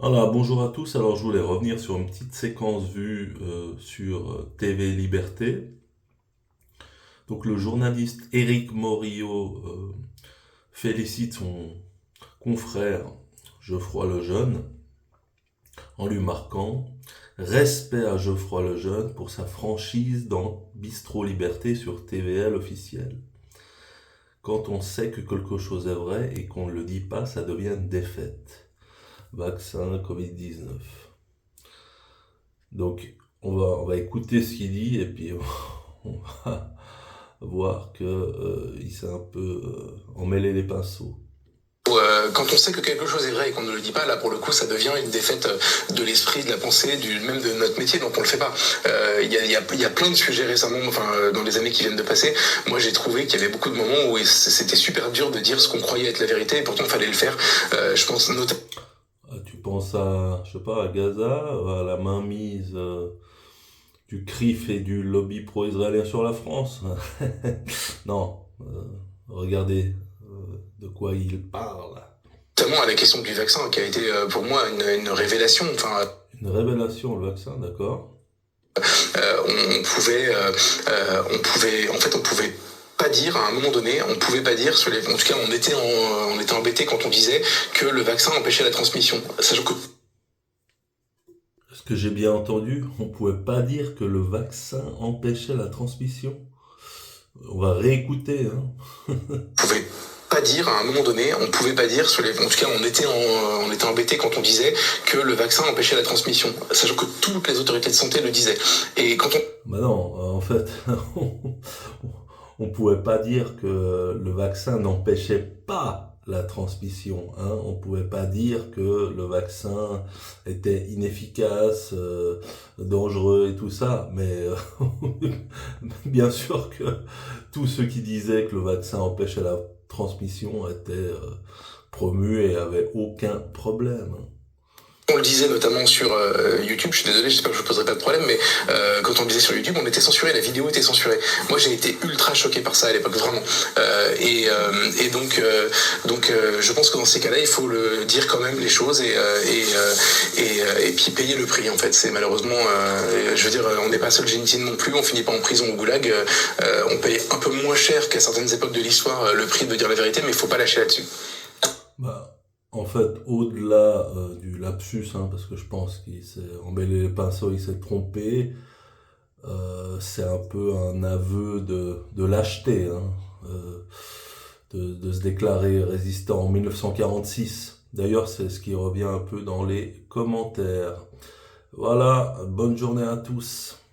Alors, bonjour à tous. Alors, je voulais revenir sur une petite séquence vue sur TV Liberté. Donc, le journaliste Éric Morillo félicite son confrère Geoffroy Lejeune en lui marquant respect à Geoffroy Lejeune pour sa franchise dans Bistro Liberté sur TVL officiel. Quand on sait que quelque chose est vrai et qu'on ne le dit pas, ça devient une défaite. Vaccin Covid-19. Donc, on va écouter ce qu'il dit et puis on va voir que il s'est un peu emmêlé les pinceaux. Quand on sait que quelque chose est vrai et qu'on ne le dit pas, là pour le coup, ça devient une défaite de l'esprit, de la pensée, même de notre métier, donc on le fait pas. Il y a plein de sujets récemment, dans les années qui viennent de passer. Moi, j'ai trouvé qu'il y avait beaucoup de moments où c'était super dur de dire ce qu'on croyait être la vérité, et pourtant il fallait le faire. Je pense notamment. Tu penses à, je sais pas, à Gaza, à la mainmise du CRIF et du lobby pro-israélien sur la France? Non, regardez de quoi il parle. Notamment à la question du vaccin, qui a été pour moi une révélation. Une révélation, le vaccin, d'accord? On pouvait pas dire à un moment donné, on pouvait pas dire en tout cas on était embêté quand on disait que le vaccin empêchait la transmission, sachant que Est-ce que j'ai bien entendu? On pouvait pas dire que le vaccin empêchait la transmission? On va réécouter, hein. on pouvait pas dire à un moment donné, on pouvait pas dire en tout cas on était embêté quand on disait que le vaccin empêchait la transmission, sachant que toutes les autorités de santé le disaient. Et quand on Bah non, en fait, on pouvait pas dire que le vaccin n'empêchait pas la transmission, hein. On pouvait pas dire que le vaccin était inefficace, dangereux et tout ça, mais bien sûr que tous ceux qui disaient que le vaccin empêchait la transmission étaient promus et avaient aucun problème. on le disait notamment sur YouTube, je suis désolé, j'espère que je ne poserai pas de problème, mais quand on le disait sur YouTube, on était censuré, la vidéo était censurée. Moi, j'ai été ultra choqué par ça à l'époque, vraiment. Et donc, je pense que dans ces cas-là, il faut le dire quand même les choses et puis payer le prix, en fait. C'est malheureusement, je veux dire, on n'est pas Solzhenitsyn non plus, on finit pas en prison au goulag. On paye un peu moins cher qu'à certaines époques de l'histoire le prix de dire la vérité, mais il faut pas lâcher là-dessus. Bah, en fait, au-delà du lapsus, hein, parce que je pense qu'il s'est embellé les pinceaux, il s'est trompé, c'est un peu un aveu de lâcheté, hein, de se déclarer résistant en 1946. D'ailleurs, c'est ce qui revient un peu dans les commentaires. Voilà, bonne journée à tous.